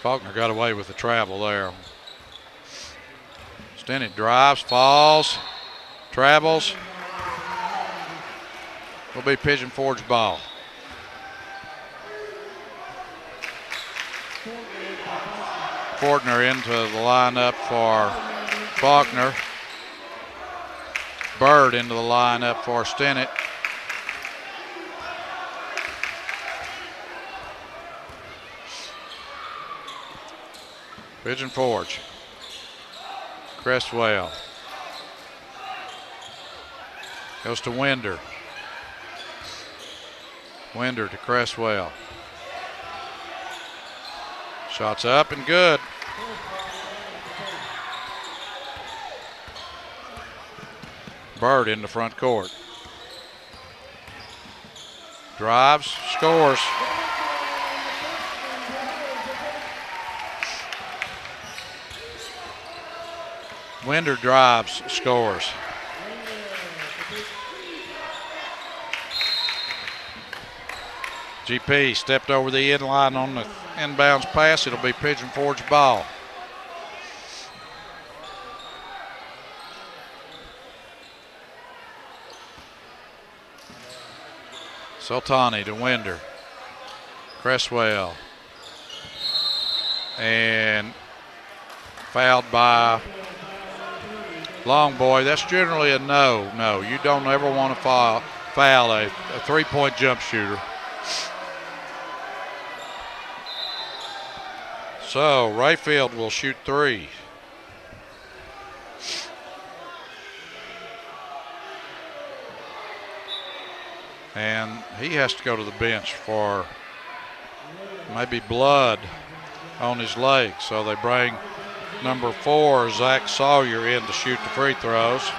S1: Faulkner got away with the travel there. Extended drives, falls, travels. Will be Pigeon Forge ball. Fortner into the lineup for Faulkner. Bird into the lineup for Stennett. Pigeon Forge. Cresswell. Goes to Winder. Winder to Cresswell. Shots up and good. Bird in the front court. Drives, scores. Winder drives, scores. GP stepped over the end line on the inbounds pass. It'll be Pigeon Forge ball. Sultani to Winder. Cresswell. And fouled by Long Boy. That's generally a no. No, you don't ever want to foul a three-point jump shooter. So Rayfield will shoot 3. And he has to go to the bench for maybe blood on his leg. So they bring number 4, Zach Sawyer, in to shoot the free throws.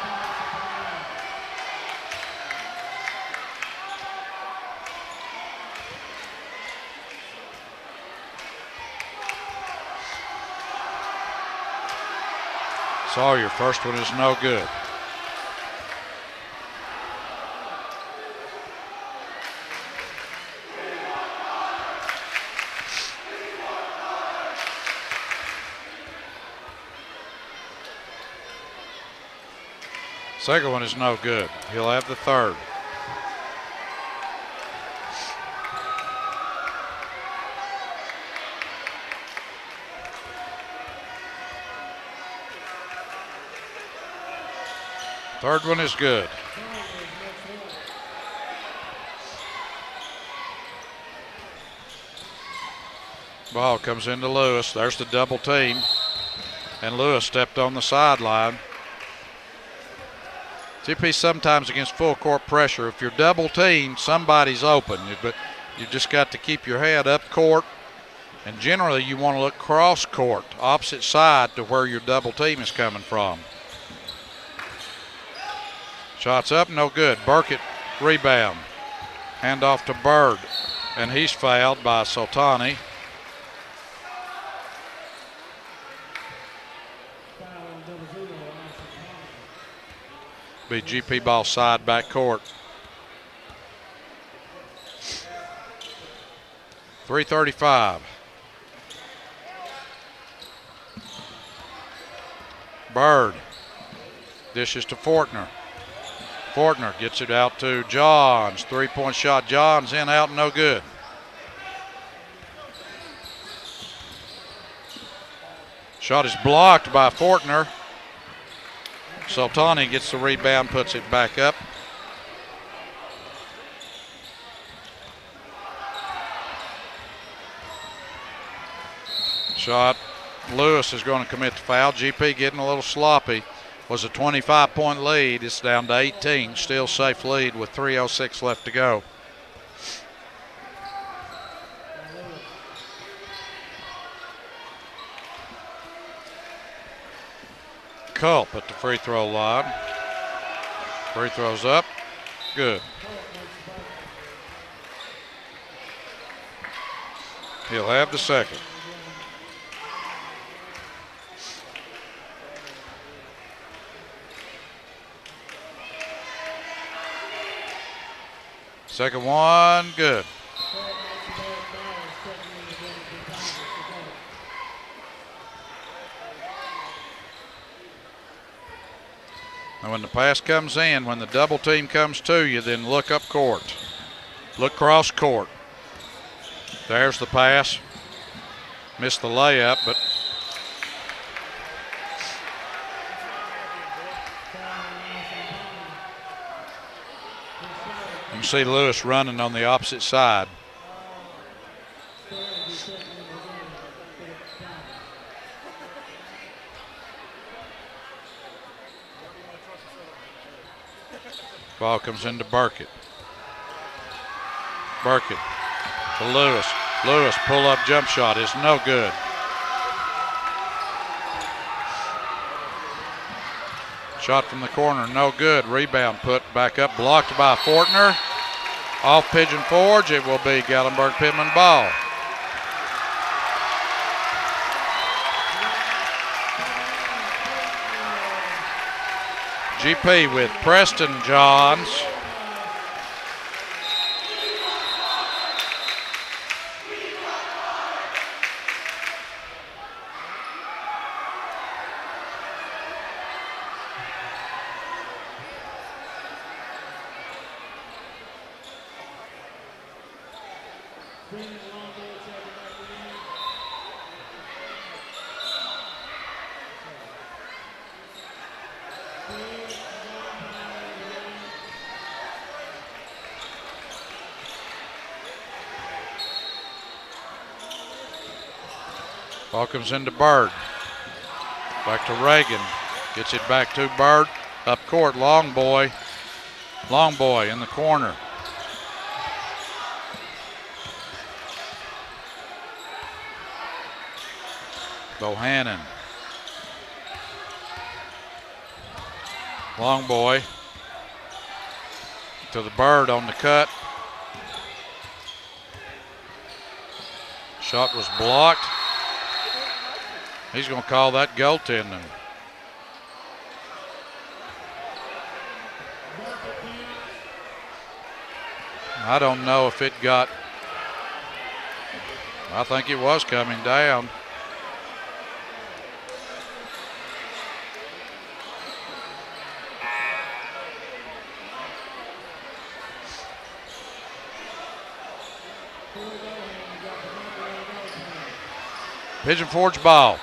S1: Sawyer, first one is no good. Second one is no good. He'll have the third. Third one is good. Ball comes into Lewis. There's the double team. And Lewis stepped on the sideline. GP sometimes against full court pressure, if you're double teamed, somebody's open. But you just got to keep your head up court. And generally you want to look cross court, opposite side to where your double team is coming from. Shots up, no good. Burkett rebound. Hand off to Bird. And he's fouled by Sultani. Be GP ball side back court. 3:35. Bird dishes to Fortner. Fortner gets it out to Johns. 3-point shot. Johns in, out, no good. Shot is blocked by Fortner. Sultani gets the rebound, puts it back up. Shot. Lewis is going to commit the foul. GP getting a little sloppy. Was a 25-point lead. It's down to 18. Still safe lead with 3:06 left to go. Culp at the free throw line. Free throws up. Good. He'll have the second. Second one, good. And when the pass comes in, when the double team comes to you, then look up court. Look cross court. There's the pass. Missed the layup, but you can see Lewis running on the opposite side. Ball comes into Burkett. Burkett to Lewis. Lewis pull-up jump shot is no good. Shot from the corner, no good. Rebound put back up, blocked by Fortner. Off Pigeon Forge, it will be Gatlinburg Pittman ball. GP with Preston Johns. Ball comes into Bird. Back to Reagan. Gets it back to Bird. Up court, Long Boy. Long Boy in the corner. Bohannon. Long Boy to the Bird on the cut. Shot was blocked. He's going to call that goaltending. I don't know if it got, I think it was coming down. Pigeon Forge ball.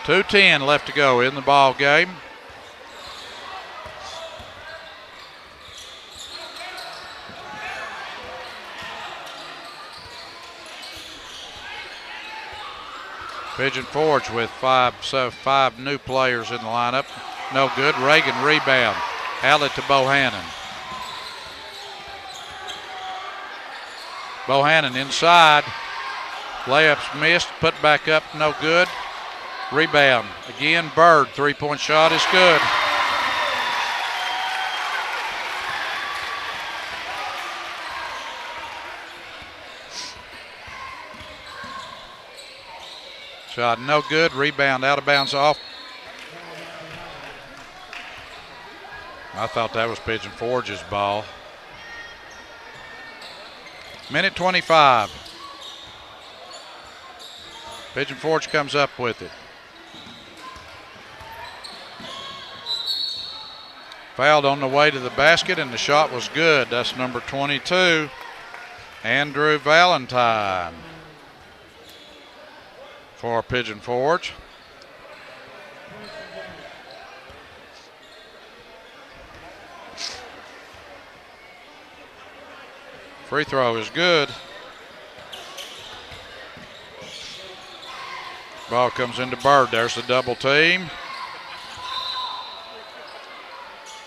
S1: 2:10 left to go in the ball game. Pigeon Forge with five new players in the lineup. No good. Reagan rebound. Outlet to Bohannon. Bohannon inside. Layups missed. Put back up. No good. Rebound. Again, Bird. 3-point shot is good. Shot no good. Rebound out of bounds off I thought that was Pigeon Forge's ball. Minute 25. Pigeon Forge comes up with it. Fouled on the way to the basket, and the shot was good. That's number 22, Andrew Valentine for Pigeon Forge. Free throw is good. Ball comes into Bird. There's the double team.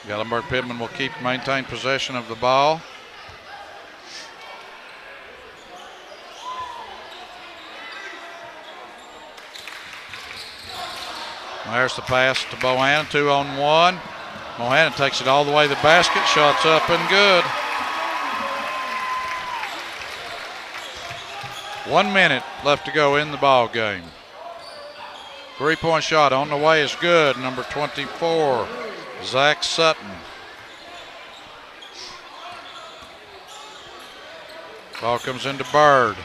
S1: Gatlinburg Pittman will maintain possession of the ball. There's the pass to Bohannon, 2-on-1. Bohannon takes it all the way to the basket, shots up and good. 1 minute left to go in the ball game. 3-point shot on the way is good, number 24, Zach Sutton. Ball comes into Bird.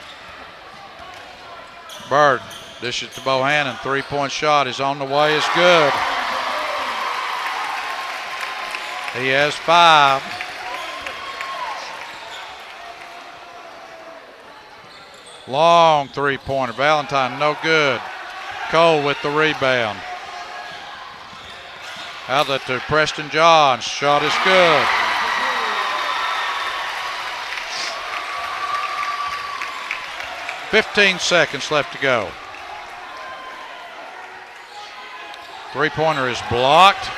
S1: Bird dishes to Bohannon. 3-point shot is on the way, is good. He has 5. Long 3-pointer. Valentine, no good. Cole with the rebound. Outlet to Preston Johns. Shot is good. .15 seconds left to go. 3-pointer is blocked.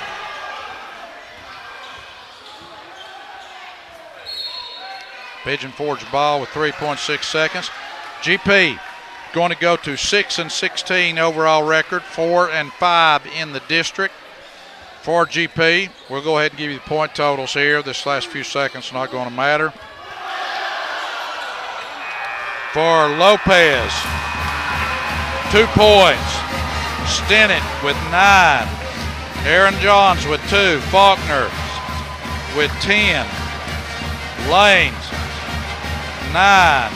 S1: Pigeon Forge ball with 3.6 seconds. GP going to go to 6-16 overall record, 4-5 in the district for GP. We'll go ahead and give you the point totals here. This last few seconds not going to matter. For Lopez, 2 points. Stennett with 9. Aaron Johns with 2. Faulkner with 10. Lanes, 9.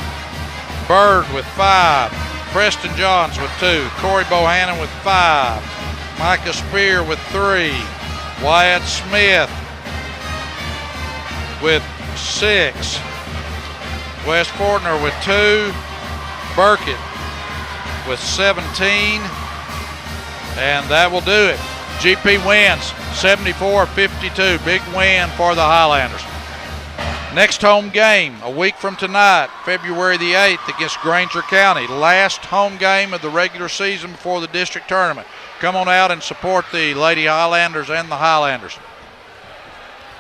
S1: Bird with 5. Preston Johns with 2. Corey Bohannon with 5. Micah Spear with 3. Wyatt Smith with 6. Wes Fortner with 2. Burkett with 17. And that will do it. GP wins 74-52. Big win for the Highlanders. Next home game a week from tonight, February the 8th against Granger County. Last home game of the regular season before the district tournament. Come on out and support the Lady Highlanders and the Highlanders.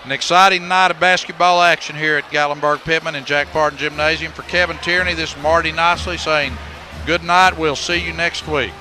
S1: An exciting night of basketball action here at Gatlinburg Pittman and Jack Parton Gymnasium. For Kevin Tierney, this is Marty Nicely saying good night. We'll see you next week.